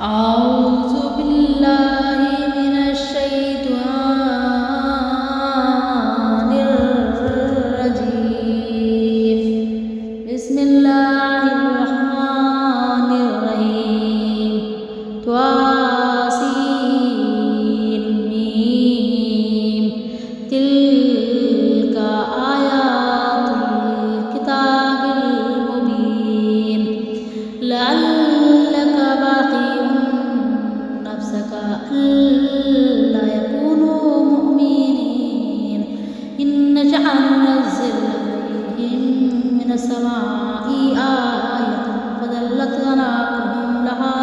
أعوذ بالله من الشيطان الرجيم. بسم الله الرحمن الرحيم. طاسين ميم. تلك آيات الكتاب المبين. لعلك باقي نفسك ألا يكونوا مؤمنين إن نشأ ننزل عليهم من السماء آية فظلت أعناقهم لها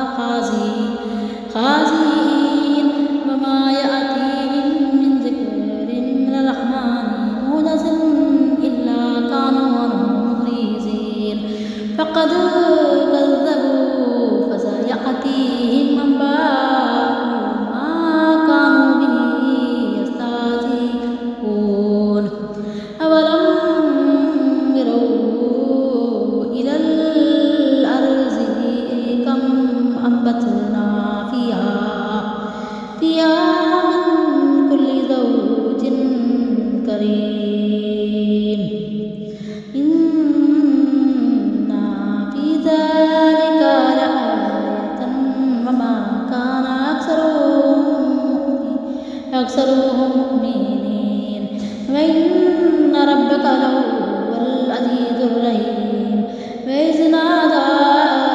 خازئين وما يأتيهم من ذكر من الرحمن محدث إلا كانوا عنه معرضين. فقد كذبوا فسيأتيهم أنباء ما كانوا به يستهزئون. أولم يروا إلى الأرض كم أنبتنا فيها من كل زوج كريم. إن في ذلك لآية وما كان أكثرهم مؤمنين وإن ربك لهو العزيز الرحيم. وإذ نادى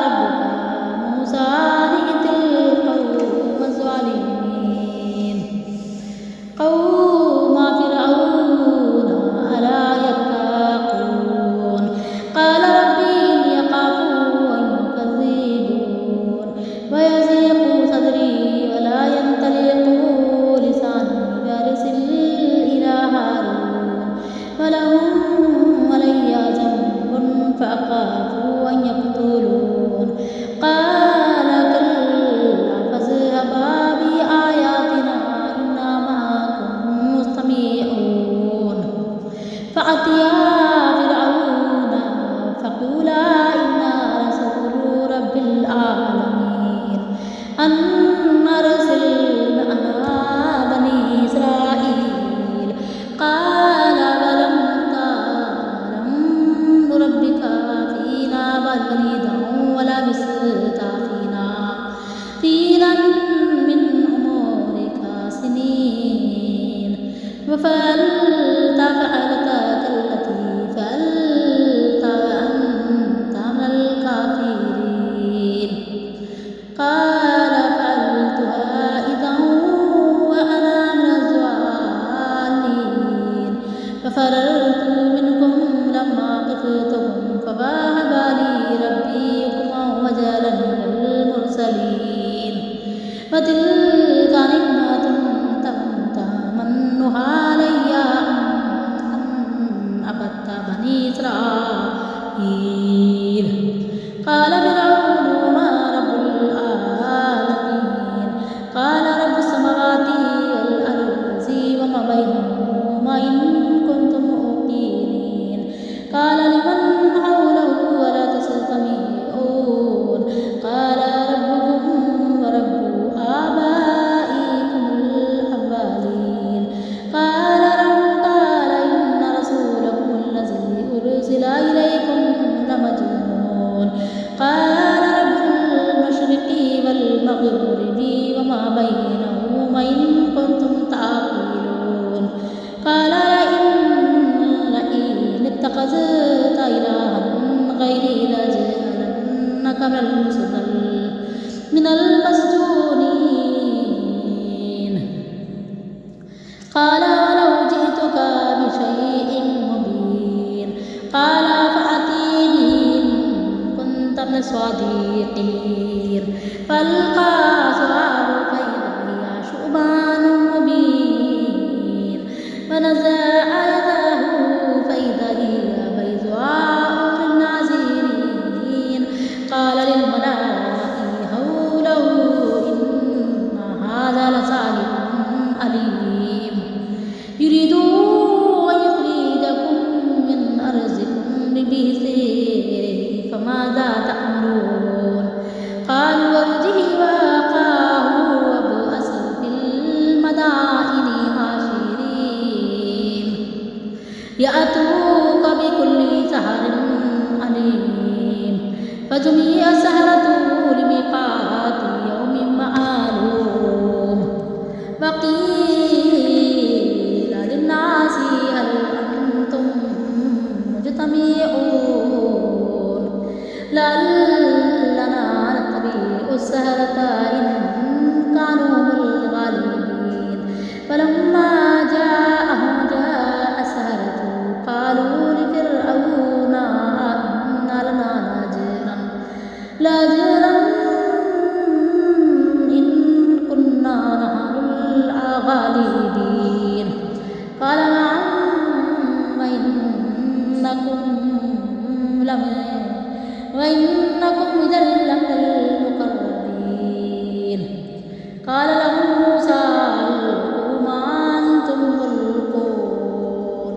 ربك موسى أن ائت القوم الظالمين قوم فرعون ألا يتقون. قال رب إني أخاف أن يكذبون ويضيق صدري ولا ينطلق لساني فأرسل إلى هارون ولهم علي ذنب فأخاف أن يقتلون. قال كلا فاذهبا بآياتنا إنا معكم مستمعون. فأتيا فرعون فقولا إنا رسول رب العالمين أن أرسل معنا بني إسرائيل. قال ألم تعلم ربك فينا وليدا ولبثت فينا من عمرك سنين وفعلت فعلتك التي فعلت وأنت من الكافرين. قال فعلتها إذا وأنا من الضالين ففررت منكم لما خفتكم فوهب لي ربي حكما وجعلني من المرسلين. وتلك نعمة تمنها علي أن عبدت بني إسرائيل. قال فرعون وما رب العالمين. قال رب السماوات والأرض وما بينهما إن كنتم موقنين. قال لمن حوله ولا تستمعون. قال ربكم ورب آبائكم الأولين. قال إن رسولكم الذي أرسل إليكم لمجنون. قال رب المشرق والمغرب وما بينهما إن كنتم تعقلون. قال لئن اتخذت إلها غيري لأجعلنك من المسجونين. قال ولو جئتك بشيء مبين. قال فأتي به إن كنت من الصادقين. فألقى عصاه فإذا هي ثعبان مبين ونزع يده فإذا هي بيضاء للناظرين. قال للملأ حوله إن هذا لساحر عليم يريد أن يخرجكم من أرضكم بسحره فماذا تأمرون. قالوا ارجه فجميع السحرة لميقات يوم معلوم وقيل للناس هل أنتم مجتمعون لعلنا نتبع السحرة إن كانوا هم الغالبين فلما جاء السحرة قالوا لفرعون إن لنا لأجرا إن كنا نحن الغالبين قال نعم وإنكم إذا لمن المقربين قال لهم موسى ألقوا ما أنتم ملقون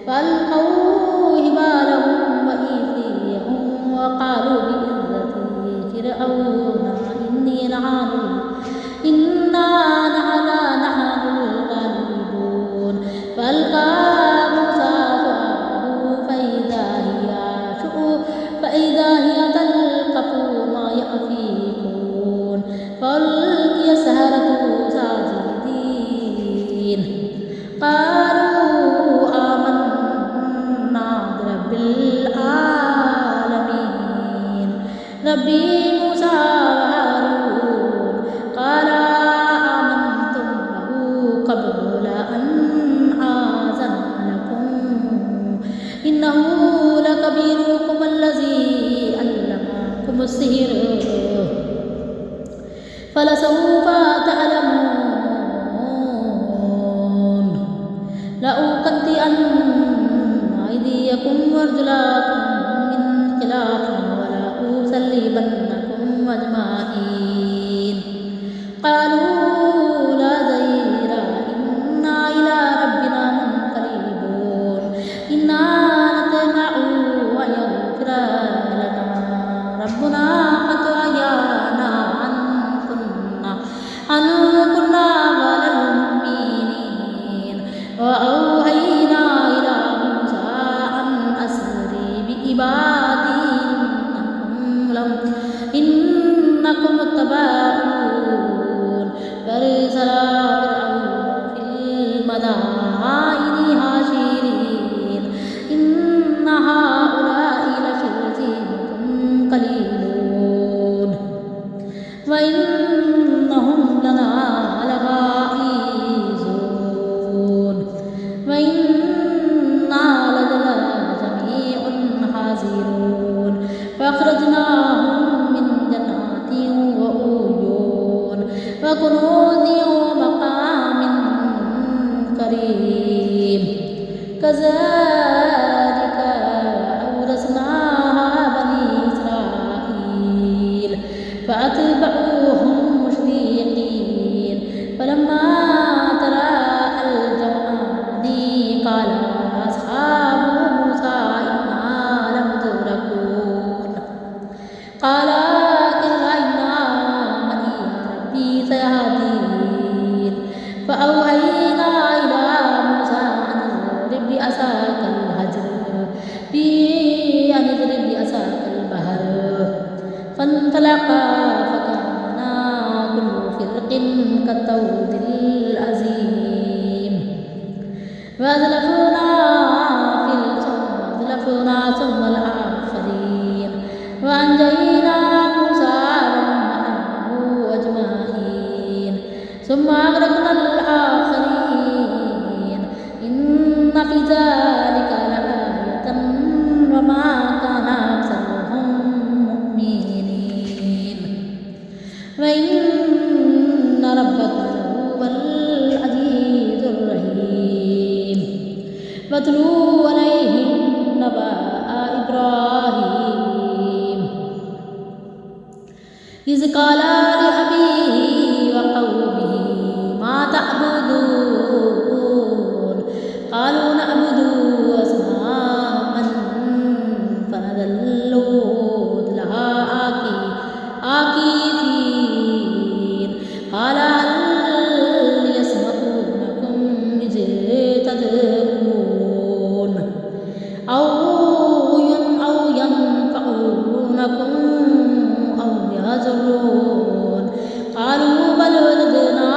فألقوا حبالهم وعصيهم وقالوا بعزة فرعون إنا نحن الغالبون فألقى موسى عصاه فإذا هي تلقف ما يأفكون فألقي السحرة ساجدين قالوا آمنا برب العالمين رب موسى وهارون قال آمنتم له قبل أن آذن لكم إنه لكبيركم الذي علمكم السحر فلسوف تعلمون لأقطعن أيديكم وأرجلكم من خلاف ولأصلبنكم أجمعين قالوا لا ضير إنا إلى ربنا منقلبون إنا نطمع أن يغفر لنا ربنا خطايانا أن كنا أول المؤمنين وأوحينا إلى موسى أن أسر بعبادي إنكم متبعون فأرسل فرعون في المدائن حاشرين إن هؤلاء لشرذمة قليلون وإنهم لنا لغائظون وإنا لجميع حاذرون فأخرجناهم من جنات وعيون وكنوز ومقام كريم كذلك أورثناها بني إسرائيل فأتبعوهم مشرقين فلما تراءى الجمعان قال أصحاب موسى إنا لمدركون قال كلا إن معي ربي سيهدين فأوحينا إلى موسى أن اضرب بعصاك البحر فانطلقا فكان كل فرق كالطود العظيم وأزلفنا ثم الآخرين وأنجينا موسى ومن معه أجمعين ثم أغرقنا الآخرين إن في ذلك لآية وما كان أكثرهم مؤمنين وإن ربك لهو العزيز الرحيم واتلو عليهم نبأ إبراهيم إذ قال لأبيه وقومه ما تعبدون قالوا نعبد أصناما فنظل لها عاكفين قال هل يسمعونكم إذ تدعون أو ينفعونكم يزرون قالوا بل وجدنا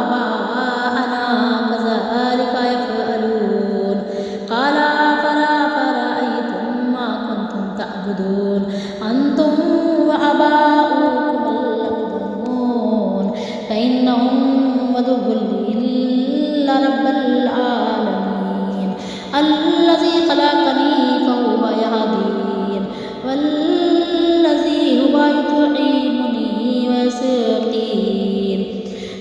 آباءنا كذلك يفعلون قال فرأيتم ما كنتم تعبدون أنتم وآباؤكم الأقدمون فإنهم عدو لي إلا رب العالمين الذي خلقني فهو يهدين والذي هو يطعمني ويسقين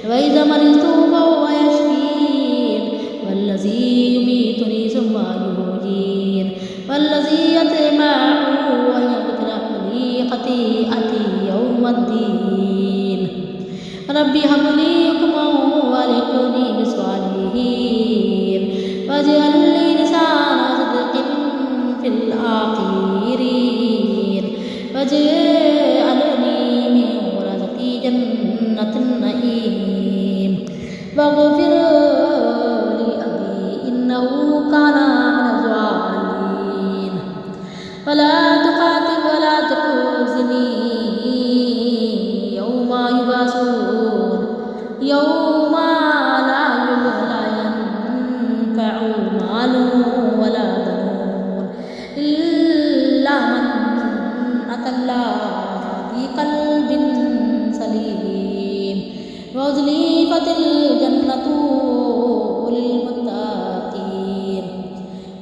وإذا مرضت فهو يشفين والذي يميتني ثم يحيين والذي يطمع أن يغفر لي خطيئتي يوم الدين ربي هب لي حكما والحقني بالصالحين واجعل لي لسان صدق في الآخرين واجعلني من ورثة جنة النعيم واغفر لأبي إنه كان من الظالمين ولا تخاطب ولا تخزني يوم يبعثون يوم لا ينفع مال ولا بنون إلا من أتى الله بقلب سليم وأزلفت الجنة للمتقين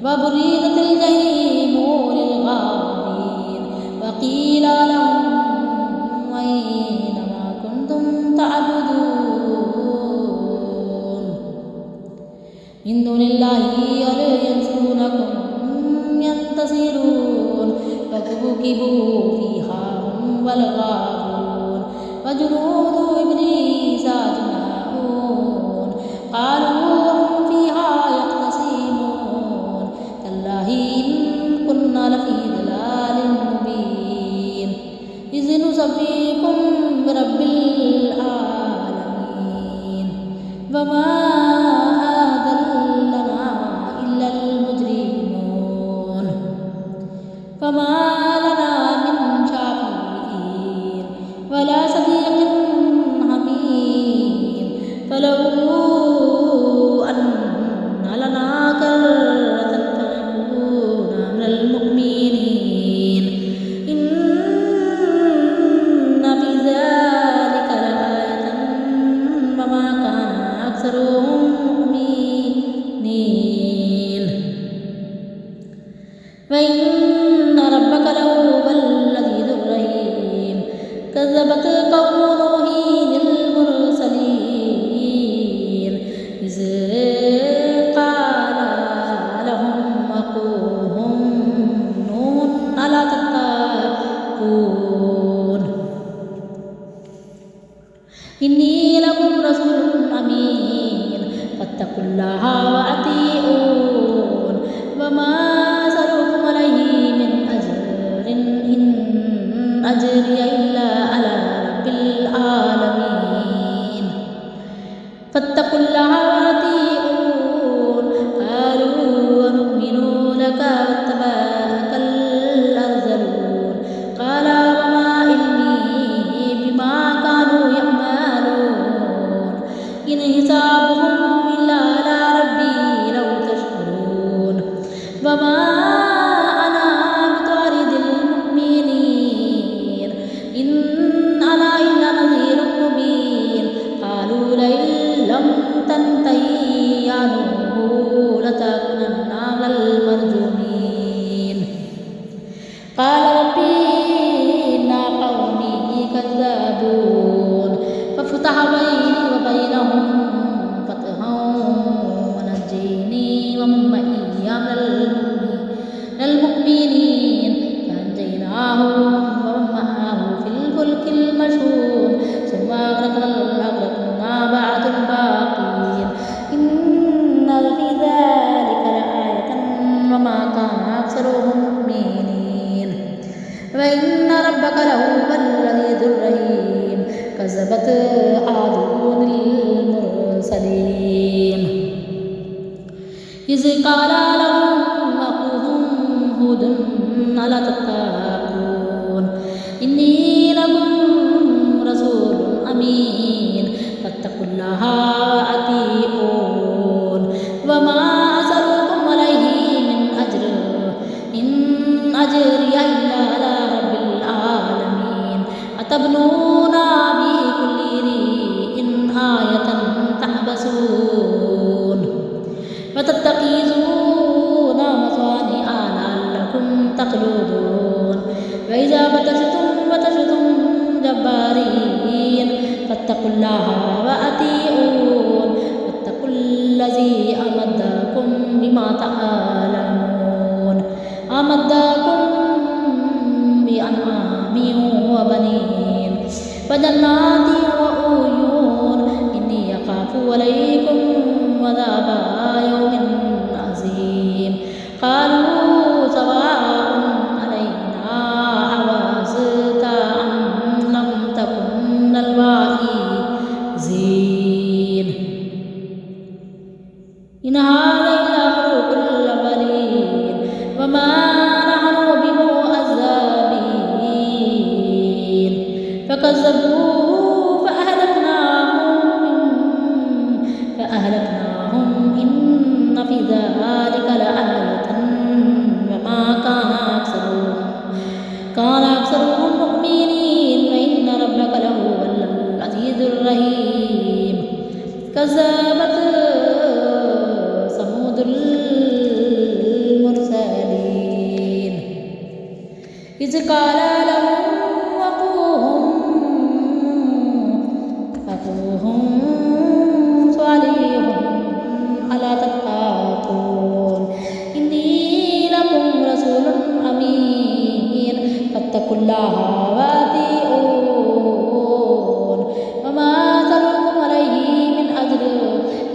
وبرزت الجحيم للغاوين وقيل لهم أين ما كنتم تعبدون من دون الله ألا ينصرونكم ينتصرون فكبكبوا فيها هم والغاوون وجنود إبليس أجمعون قالوا هم فيها يختصمون تالله إن كنا لفي ضلال مبين إذ نسويكم برب العالمين وما أضلنا إلا المجرمون فما لنا من شافعين ولا صديق حميم فلو أن لنا كرة فنكون من المؤمنين إن في ذلك لآية وما كان أكثرهم مؤمنين وإن ربك لهو العزيز الرحيم كذبت قوم نوح المرسلين إذ قال لهم أخوهم نوح ألا تتقون إني لكم رسول أمين فاتقوا الله وأطيعون وما أسألكم عليه من أجر إن أجري إلا على رب العالمين فاتقوا الله وأطيعون قالوا ونؤمن لك واتبعك الأرذلون قال وما علمي بما كانوا يعملون إن حسابهم إلا على ربي لو تشكرون وما أنا بطارد المؤمنين إن أنا إلا نذير مبين قالوا لئن لم تنتهي يا نوح لتكونن من المرجومين قال ربي إن قومي كذبون فافتح بيني وبينهم فتحا ونجيني ومن معي من المؤمنين فأنجيناه ومن معه في الفلك المشحون ثم أغرقنا بعد الباقين إن في ذلك لآية وما كان أكثرهم مؤمنين وإن ربك لهو العزيز الرحيم كذبت عاد المرسلين إذ قال لهم أخوهم هود ألا تتقون إني لكم فاتقوا الله وأطيعون وما أسألكم عليه من أجر إن أجري إلا على رب العالمين أتبنون بكل ريع آية تعبثون وتتخذون مصانع لعلكم تخلدون وإذا بطشتم جبارين فاتقوا الله وأطيعون واتقوا الذي أمدكم بما تعلمون أمدكم بأنعام وبنين وجنات وعيون إني أخاف عليكم عذاب يوم عظيم قالوا سواء علينا أوعظت أم لم تكن من الواعظين إن هذا إلا خلق الأولين وما نحن بمعذبين فكذبوه فأهلكناهم إن في ذلك لآية وما كان أكثرهم مؤمنين وإن ربك لهو العزيز الرحيم كذبت ثمود المرسلين إذ قال لهم أخوهم صالح ألا تتقون إني لكم رسول أمين فاتقوا الله وأطيعون وما أسألكم عليه من أجر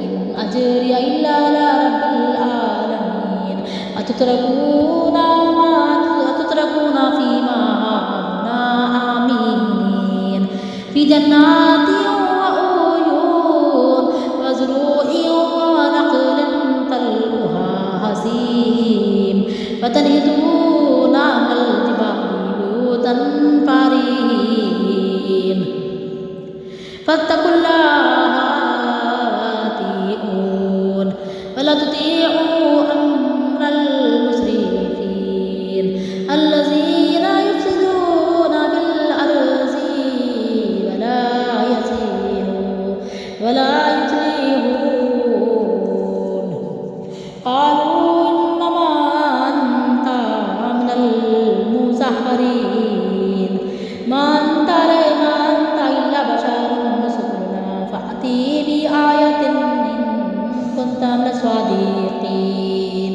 إن أجري إلا على رب العالمين أتتركون فيما هاهنا آمنين في جنات وعيون وزروع ونخل طلعها هزيم وتنحتون من الجبال بيوتا فارهين فاتقوا الله وأطيعون ولا تطيعوا أمر المسرفين الذين يفسدون في الأرض ولا يصلحون قالوا إنما أنت من المسحرين ما أنت إلا بشر مثلنا فأتي بآية إن كنت من الصادقين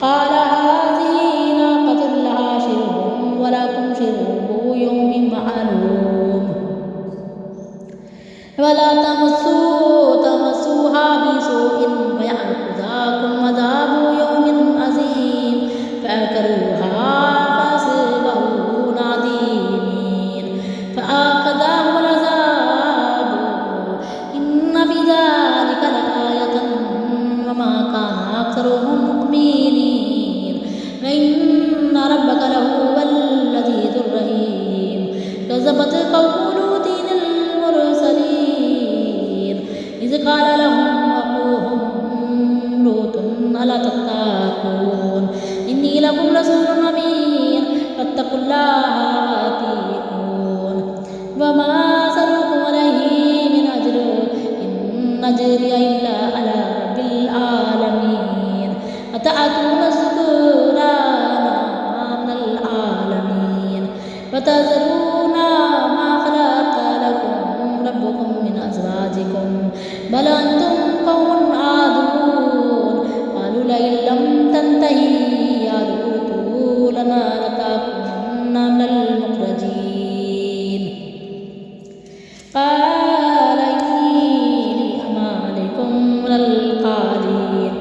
قال هذه ناقة لها شرب ولكم شرب يوم معلوم ولا تمسوها بسوء فيأخذكم عذاب يوم عظيم فأكلوها فأصبحوا نادمين فأخذهم العذاب إن في ذلك لآية وما كان أكثرهم مؤمنين وإن ربك لهو العزيز الرحيم كذبت قوم لوط المرسلين إذ قال لهم أخوهم لوط ألا تتقون إني لكم رسول أمين فاتقوا الله وأطيعون وما أسألكم عليه من أجر إن أجري إلا على رب العالمين أتأتون الذكران من العالمين وتذرون ما خلق لكم ربكم من أزواجكم بل أنتم قوم عادون قالوا لئن لم تنتهي يا لوط لنتركن من المخرجين قال إني لأعمالكم من القالين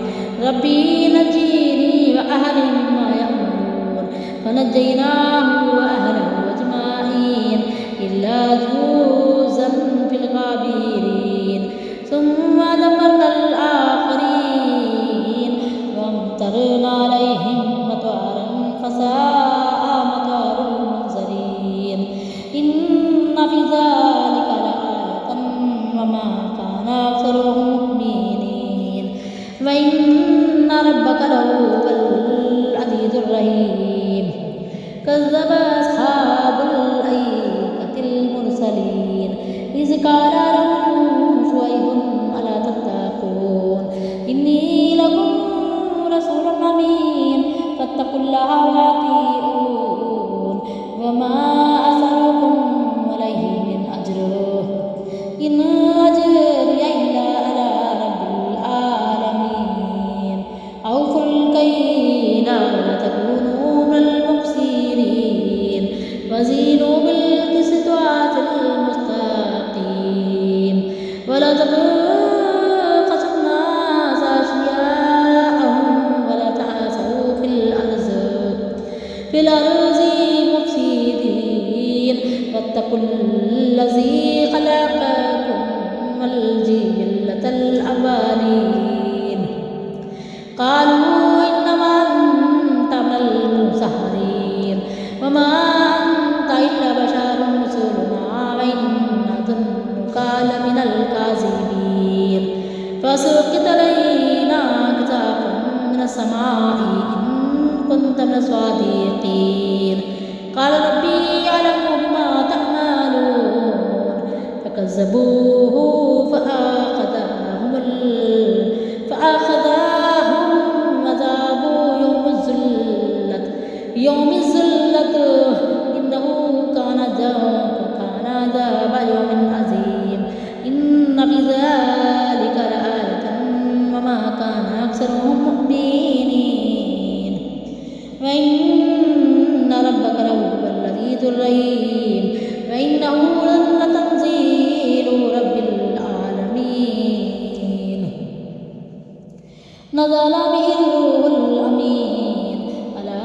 ربي نجيني وأهلي مما يأمرون فنجيناه وأهله أجمعين إلا جوزا في الغابرين ثم دمرنا الآخرين وامطرنا عليهم مطرا فساء مطر المنذرين إن في ذلك لآية وما كان لهو العزيز الرحيم كذب أصحاب الأيكة المرسلين إذ قال لهم شعيب ألا تتقون إني لكم رسول أمين فاتقوا الله وأطيعون وما أسألكم عليه من أجر إن أجري إلا على رب العالمين أوفوا الكيل ولا تكونوا من المخسرين وزينوا بالقسطاس المستقيم ولا تبخسوا الناس أشياءهم ولا تعثوا في الأرض مفسدين واتقوا الذي خلقكم والجبلة الأولين قالوا إنما أنت من المسحرين وما أنت إلا بشر مثلنا وإن نظنك لمن الكاذبين فسقط علينا كتاب من السماء إن كنت من الصادقين قال ربي يعلم بما تعملون فكذبوه فأخذهم عذاب يوم الذلة إنه كان عذاب يوم عظيم إن في ذلك لآية وما كان أكثرهم مؤمنين وإن ربك لهو العزيز الرحيم وإنه لتنزيل رب العالمين نزل به الروح الأمين على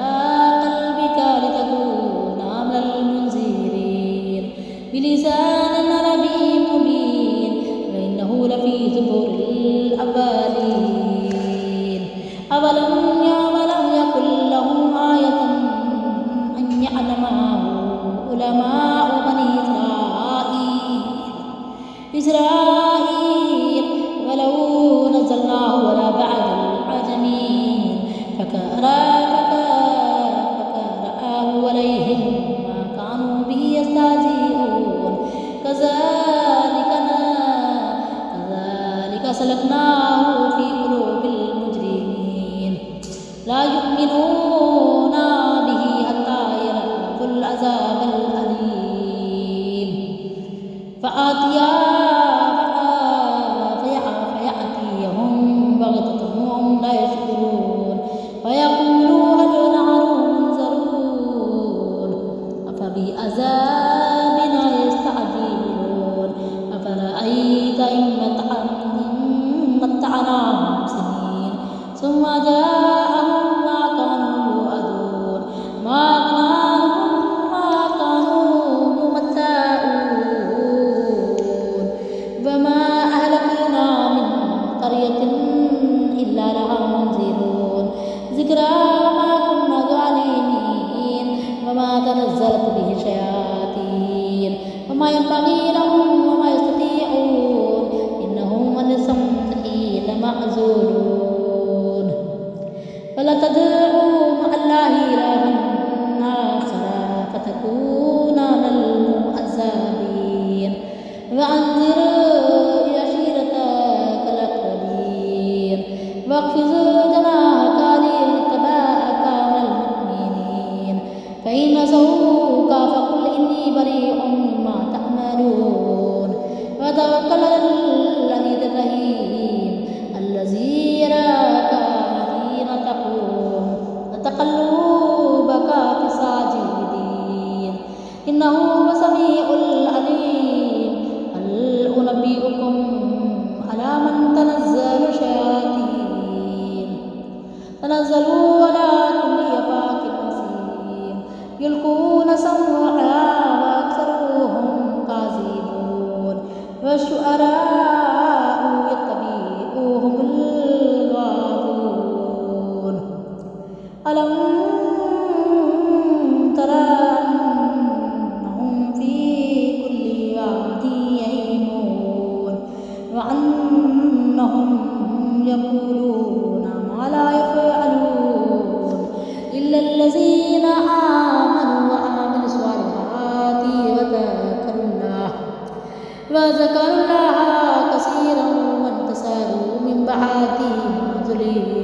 قلبك لتكون من المنذرين بلسان عربي مبين وإنه لفي زبر الأولين أولم يكن لهم آية أن يعلمه علماء بني إسرائيل ولو نزلناه على بعض العجمين فقرأه عليهم ما كانوا به يستهزئون كذلك سلكناه في قلوب المجرمين لا يؤمنون به حتى يروا العذاب الأليم فيأتيهم بغتة وهم لا يشعرون ويقولوا هل نحن منذرون أفبعذابنا يستعجلون أفرأيت إن متعناهم سنين ثم جاءهم ما كانوا يوعدون ما أغنى عنهم ما كانوا يمتعون وما أهلكنا من قرية إلا لها منذرون ذكرى ما كنا ظالمين وما تنزلت به الشياطين وما ينبغي لهم وما يستطيعون إنهم عن السمع لمعزولون فلا تدعوا مع الله إلها آخر فتكون من المعذبين وأنذر عشيرتك الأقربين واخفض جناحك لمن اتبعك من المؤمنين فإن عصوك فقل إني بريء مما تعملون وتوكل على العزيز الرحيم الذي يراك حين تقوم وتقلبك في الساجدين إنه هو السميع العليم هل أنبئكم على من تنزل الشياطين تنزلوا على كل أفاك أثيم يلقون سمعا وأكثرهم كاذبون والشعراء يتبعهم الغاوون ألم ترى أنهم في كل واد يهيمون وأنهم يقولون ما لا يفعلون وذكروا الله كثيرا وانتصروا من بعد ما ظلموا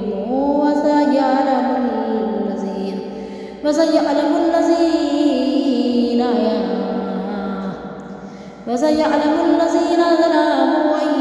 وسيعلم الذين ظلموا